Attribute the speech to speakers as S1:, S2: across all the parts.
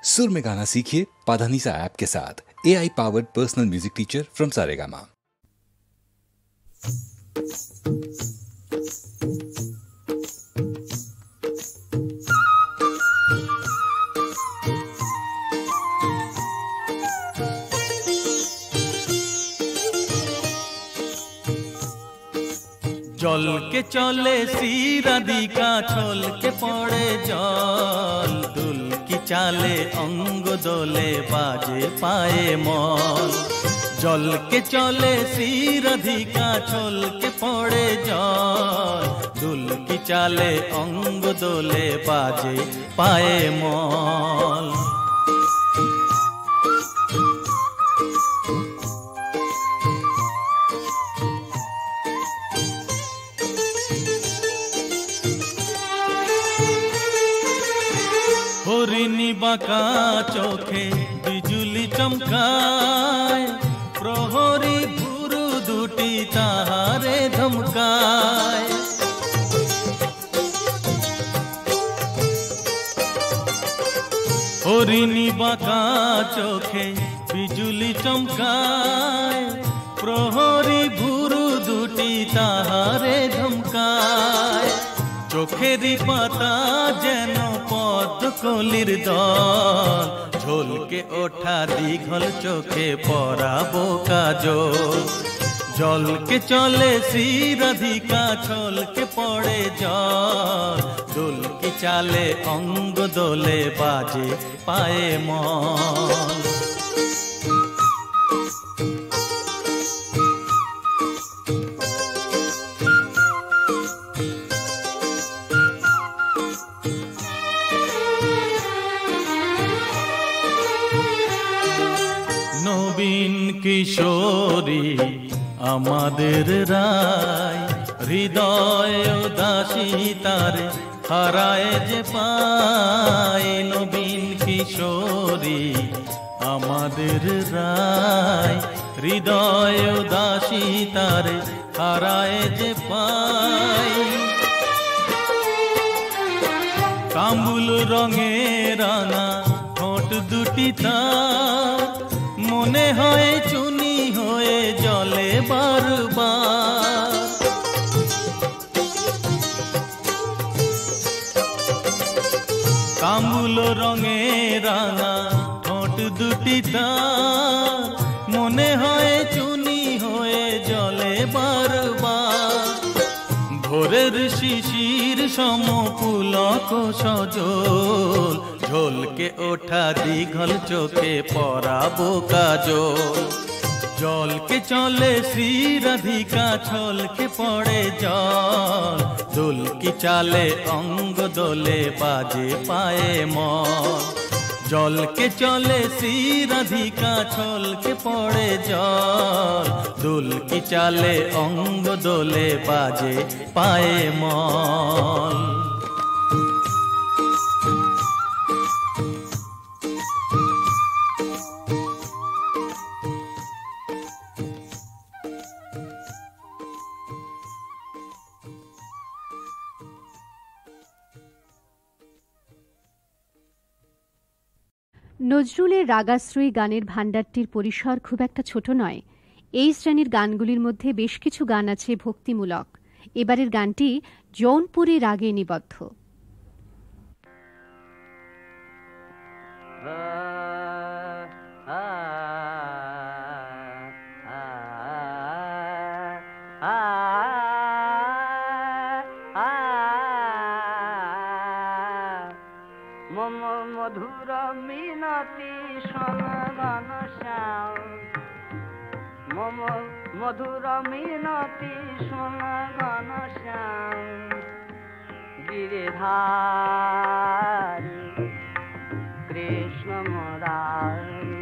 S1: सुर में गाना सीखिए पाधानीसा ऐप के साथ। AI powered personal music teacher from Saregama.
S2: জল কে চলে শিরাদিকা ছল কে পড়ে জল দুল কি চালে অঙ্গ দোলে বাজে পায়ে মল জল কে চলে শিরাদিকা ছল কে পড়ে জল দুল কি চালে অঙ্গ দোলে বাজে পায়ে মল হরিণী বাঁকা চোখে বিজুলি চমকায় প্রহরী ভুরু দুটি তাহারে ধমকায় হরিণী বাঁকা চোখে বিজুলি চমকায় প্রহরী ভুরু দুটি তাহারে ধমকায় চোখেরই পাতা যেন পদ্মকলির দল ঝলকে ওঠা দীঘল চোখে পরাবো কাজল জলকে চলে শিরাধিকা ছলকে পড়ে জল দুলকি চালে অঙ্গ দোলে বাজে পায়ে মল নবীন কিশোরী আমাদের রায় হৃদয় উদাসী তারে হারায় যে পায় নবীন কিশোরী আমাদের রায় হৃদয় উদাসী তারে হারায় যে পায় কামুল রঙে রাঙা ঠোঁট দুটি তার মনে হয় চুনি হয়ে জলে বারবার কামুল রঙে রাঙা ঠোঁট দুটি তার মনে হয় চুনি হয়ে জলে বারবার ভোরের শিশির সম পুলক সজল ঝলকে ওঠা দীঘল চোখে পরাবো কাজল জলকে চলে শিরাধিকা ছলকে পড়ে জল দুলকি চালে অঙ্গ দোলে বাজে পায়ে মল জলকে চলে শিরাধিকা ছলকে পড়ে জল দুলকি চালে অঙ্গ দোলে বাজে পায়ে মল
S3: নজরুলের রাগাশ্রয়ী গানের ভাণ্ডারটির পরিসর খুব একটা ছোট নয়। এই শ্রেণীর গানগুলির মধ্যে বেশ কিছু গান আছে ভক্তিমূলক। এবারের গানটি জৌনপুরী রাগে নিবদ্ধ।
S4: মধুর মিনতি সনগণ শ্যাম মম মধুর মিনতি সনগণ শ্যাম গিরিধারী কৃষ্ণ মুরারি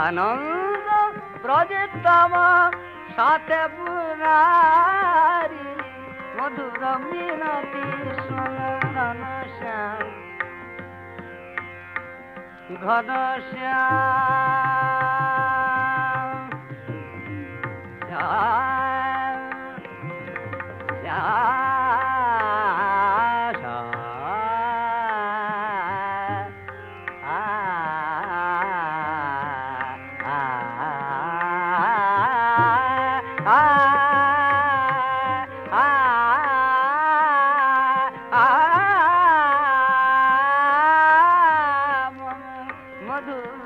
S4: আনন্দ প্রজিতম সাথে পুরারি মধুর মিনতি সনগণ শ্যাম ঘনশ্যাম শ্যাম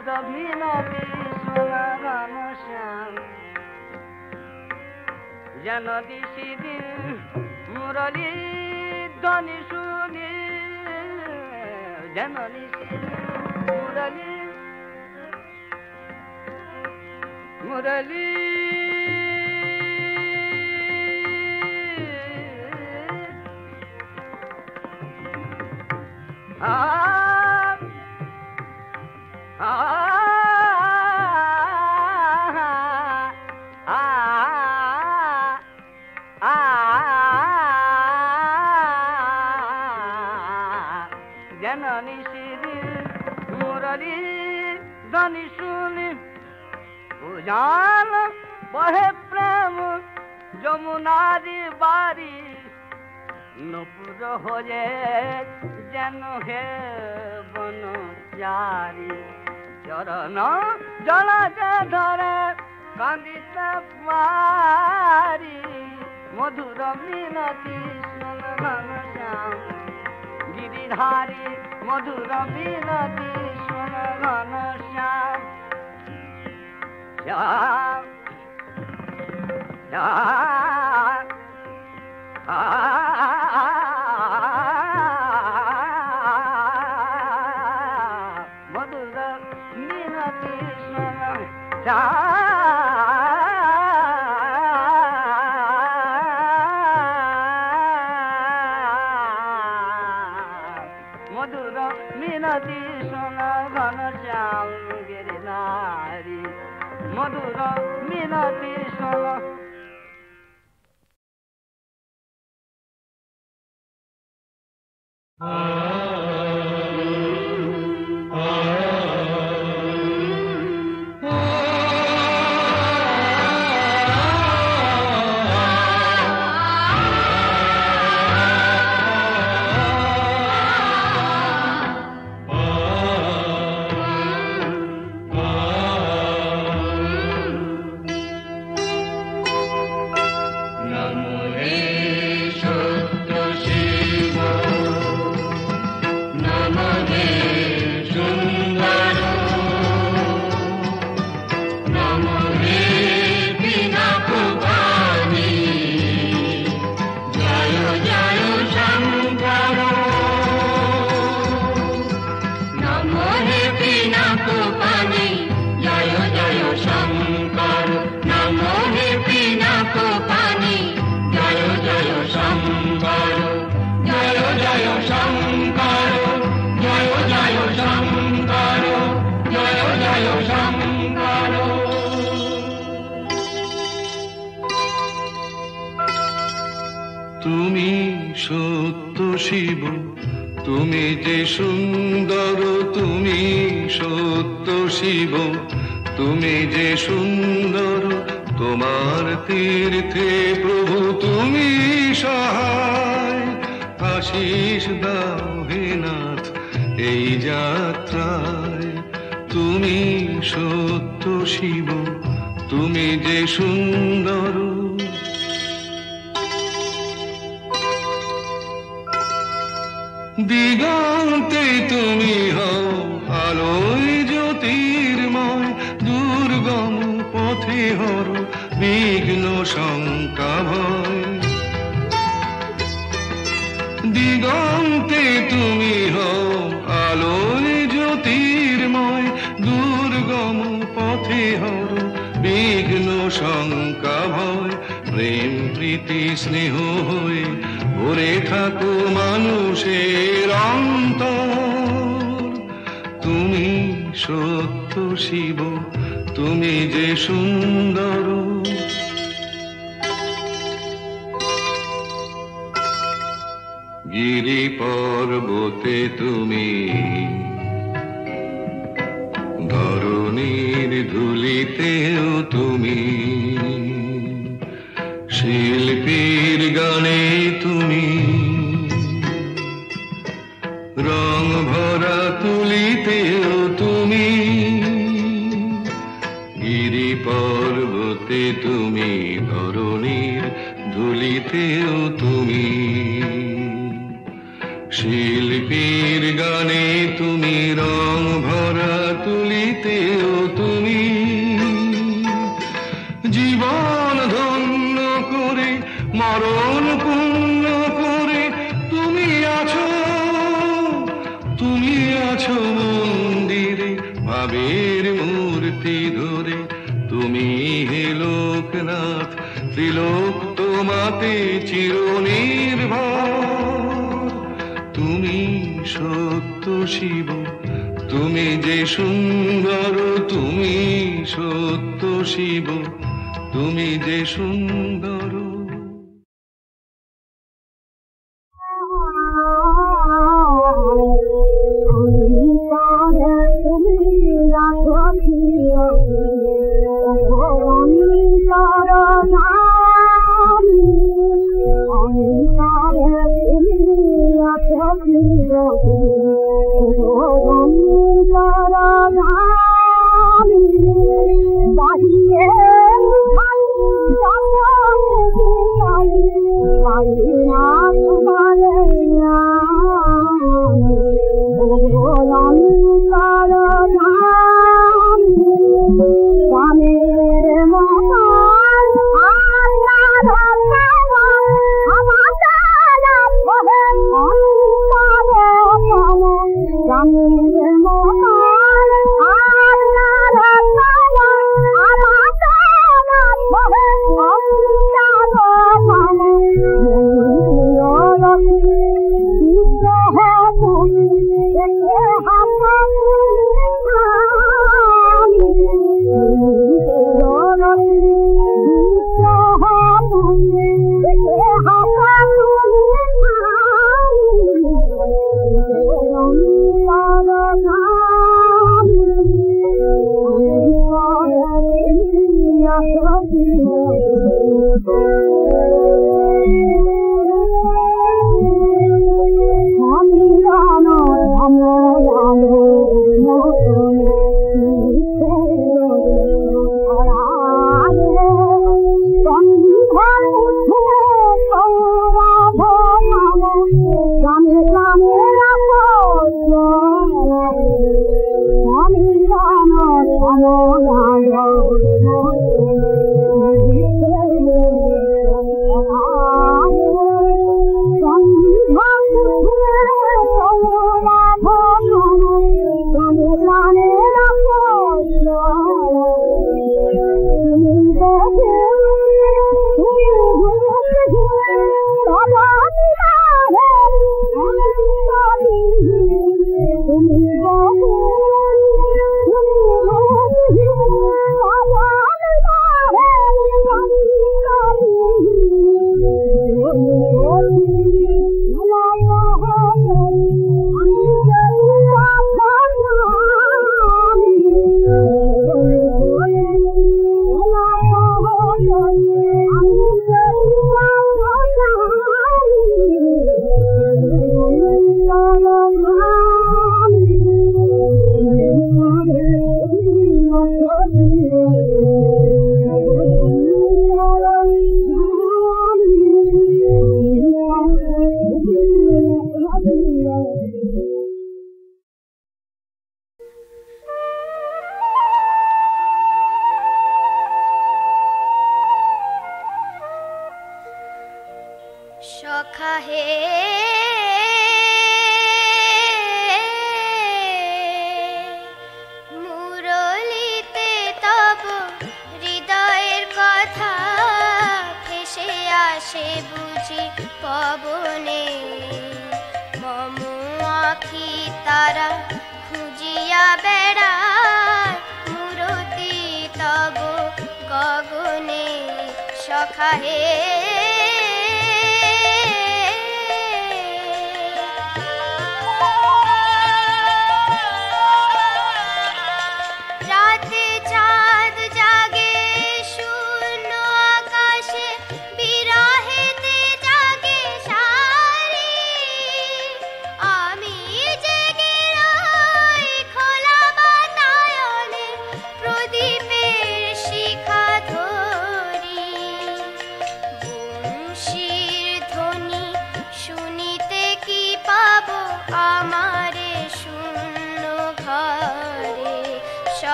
S4: মধুর মিনতি শোনা ঘনশ্যাম যেন দিশি দিন মুরলী ধ্বনি শুনি যেন দিশি মুরলী মুরলী জননী শ্রী মুরলী ধ্বনি শুনি উজান বহে প্রেম যমুনারি বাড়ি নপুর হয়ে যেন হে বনচারী চরণ জলাতে ধরে কান্দিতে পারি মধুর মিনতি শোন ঘনশ্যাম গিরিধারী মধুর মিনতি শোন ঘনশ্যাম শ্যাম মধুর মিনতি শোন মধুর মিনতি শোন ঘনশ্যাম গিরিধারী মধুর মিনতি শোন
S5: তুমি সত্য শিব তুমি যে সুন্দর তুমি সত্য শিব তুমি যে সুন্দর তোমার তীর্থে প্রভু তুমি সহায় আশিস দাও হে নাথ এই যাত্রায় তুমি সত্য শিব তুমি যে সুন্দর দিগন্তে তুমি হও আলোয় জ্যোতির্ময় দুর্গম পথে হর বিঘ্ন শঙ্কা ভয় দিগন্তে তুমি হও আলোয় জ্যোতির্ময় দুর্গম পথে হর বিঘ্ন শঙ্কা ভয় প্রেম প্রীতি স্নেহ হয়ে ভরে থাকো মানুষের অন্তর তুমি সত্য শিব তুমি যে সুন্দর গিরি পর্বতে তুমি ধরণীর ধুলিতেও তুমি শিল্পীর গানে তুমি রং ভরা তুলিতেও তুমি গিরি পর্বতে তুমি ধরণীর ধুলিতেও তুমি শিল্পীর গানে তুমি রং ভরা তুলিতেও তুমি, জীবন ধন্য করে মরণ পূর্ণ করে তুমি আছো মন্দিরে ভাবের মূর্তি ধরে। তুমি হে লোকনাথ, ত্রিলোক তোমাতে চিরনির্ভর। তুমি সত্য শিব, তুমি যে সুন্দর, তুমি সত্য শিব, তুমি যে সুন্দর।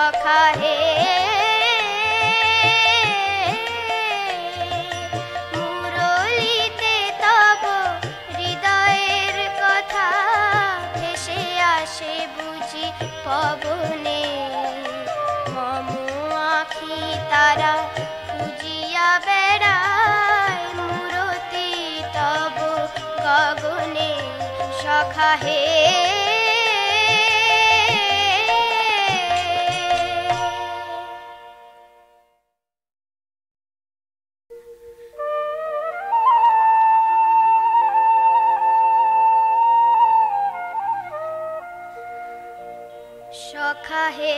S6: সখা হে মুরলিতে তব হৃদয়ের কথা ভেসে আসে বুঝি পবনে মম আখি তারা খুঁজিয়া বেড়ায় মূরতি তব গগনে সখা হে সখা হে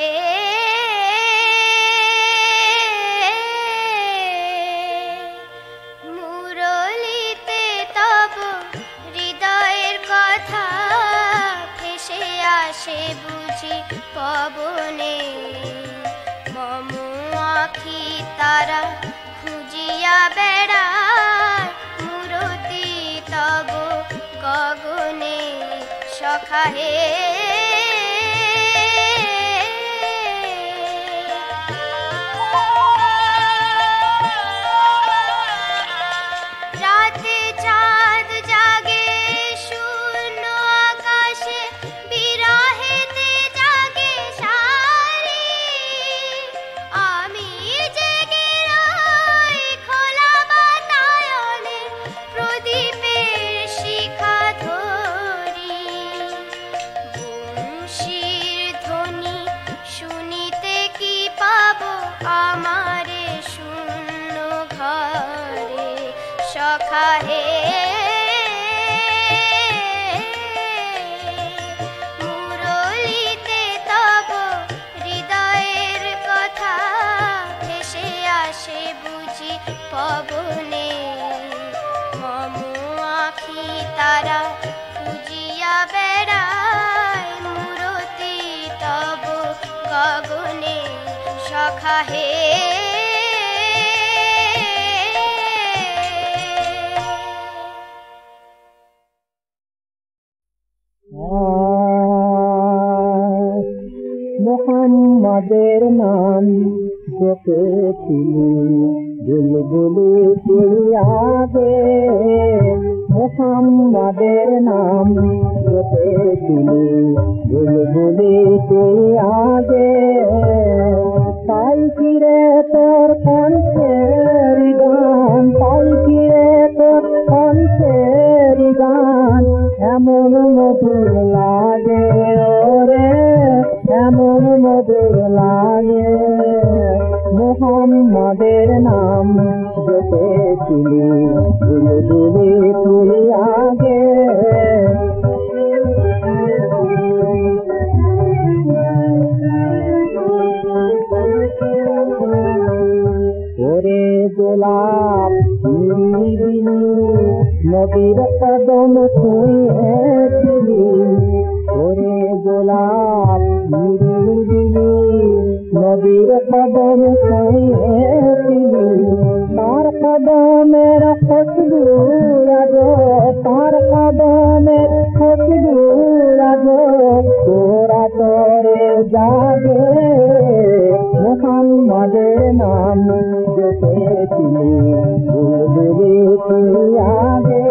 S6: মুরলিতে তব হৃদয়ের কথা ভেসে আসে বুঝি পবনে মম আখি তারা খুঁজিয়া বেড়ায় মূরতি তব গগনে সখা হে সখা হে মুরলিতে তব হৃদয়ের কথা ভেসে আসে বুঝি পবনে মম আখি তারা খুঁজিয়া বেড়ায় মূরতি তব গগনে সখা হে
S7: মোহাম্মদের নাম জপেছিলি বুলবুলি তুই আগে মোহাম্মদের নাম জপেছিলি বুলবুলি তুই আগে তাই ফিরে তোর কণ্ঠের গান তাই ফিরে তোর কণ্ঠের গান এমন মধুর লাগে ওরে এমন মধুর লাগে মোহাম্মদের নাম জপেছিলি বুলবুলি তুই আগে ওরে গোলাপ নদীর কদম ছুঁয়েছিলি ওরে গোলাপ নদীর কদম ছুঁয়েছিলি তার কদমের খুশবু রাজো তার কদমের খুশবু রাজো তোরা তোরে জাগে মোহাম্মদের নাম জপেছিলি বুলবুলি তুই আগে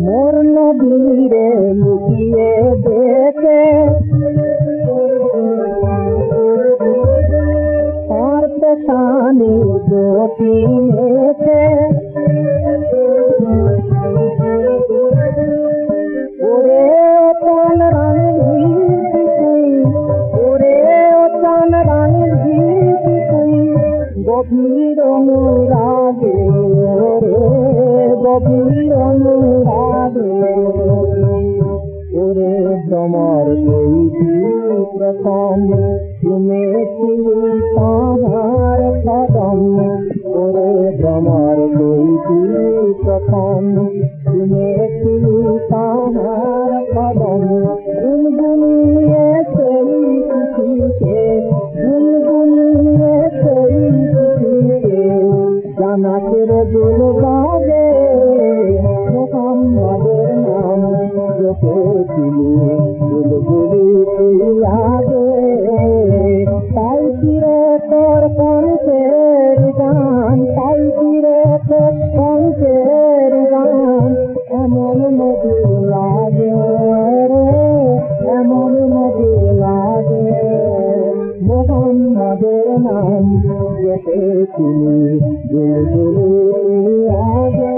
S7: মোর নদীরে লুকিয়ে দেখে তার পেছানি জ্যোতি মেখে ওরে চান রানীর তুই ওরে চান রানীর তুই গভীর অনুরাগে ওরে গভীর অনুরাগে ওরে ভ্রমর তৈরি প্রথম শুনেছিলি তাহার কদম ওরে ভ্রমর তৈরি প্রথম শুনেছিলি তাহার কদম গুনগুনিয়ে সেই খুশিকে গুনগুনিয়ে সেই খুশিকে জানাতের দুল গাবে মোহাম্মদের নাম জপেছিলি বুলবুলি আগে, তাই ফিরে তোর কণ্ঠের গান, তাই ফিরে তোর কণ্ঠের গান এমন মধুর লাগে রে, এমন মধুর লাগে। মোহাম্মদের নাম জপেছিলি বুলবুলি আগে।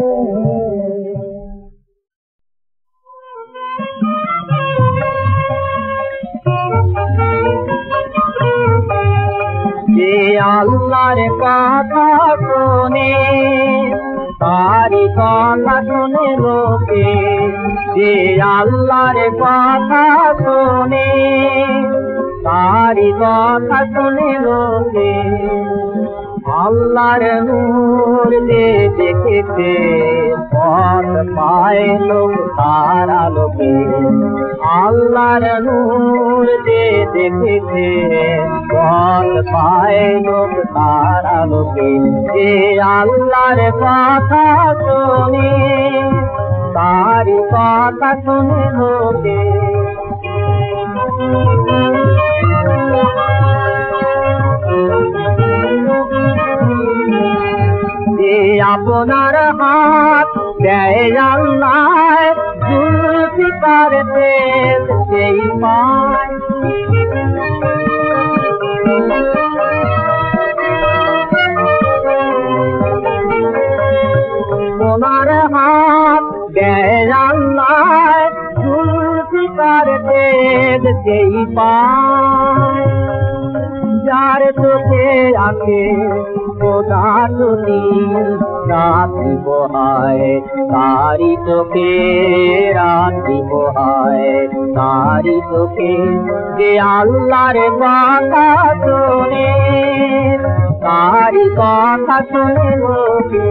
S7: যে আল্লাহর কথা শোনে তারি কথা শোনে লোকে, যে আল্লাহর কথা শোনে তারি কথা শোনে লোকে। আল্লাহর নূর যে দেখেছে পথ পায় লোক তার আলোকে, আল্লাহর নূর যে দেখেছে পথ পায় লোক তার আলোকে। যে আল্লাহর কথা শোনে তারি কথা শোনে লোকে। যে আপনার হাত দেয় আল্লাহ জুলফিকার দেশ সেই পায়, ওনার হাত দেয় আল্লাহ জুলফিকার দেশ সেই পায়। যার চোখে আছে খোদা যদি রাত্রি পোহায়, তারি চোখে রাত্রি পোহায়, তারি চোখে। যে আল্লাহর কথা শোনে তারি কথা শোনে লোকে।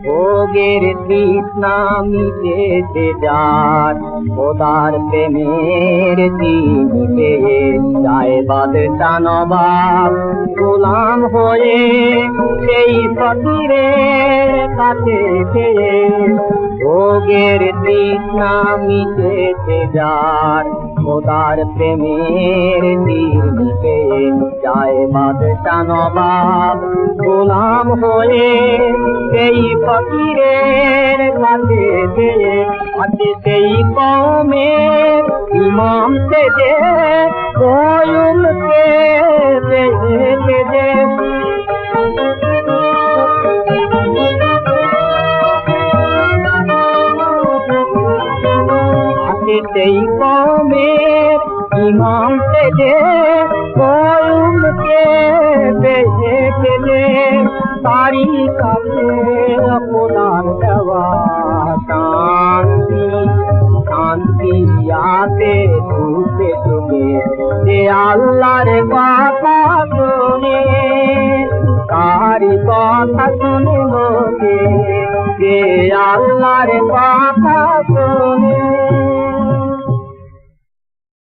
S7: ভোগের তৃষ্ণা মিটেছে যার, খোদার প্রেমের দিনে যায় বাদশা নবাব গোলাম হয়ে সেই ফকিরের কাছে খেয়ে। ভোগের তৃষ্ণা মিটেছে যার, খোদার প্রেমের দিনে যায় বাদশা নবাব গোলাম হয়ে সেই ফকিরের কাছে গিয়ে। আছে সেই কওমের ইমাম সেজে কয়ুমকে সেজে, আছে সেই কওমের ইমাম সেজে কয়ুমকে সেজে। তারি কাছে আপনার দেওয়া শান্তি, শান্তি আসে সুখে সুখে। যে আল্লাহর কথা শোনে তারি কথা শোনে লোকে, যে আল্লাহর কথা শোনে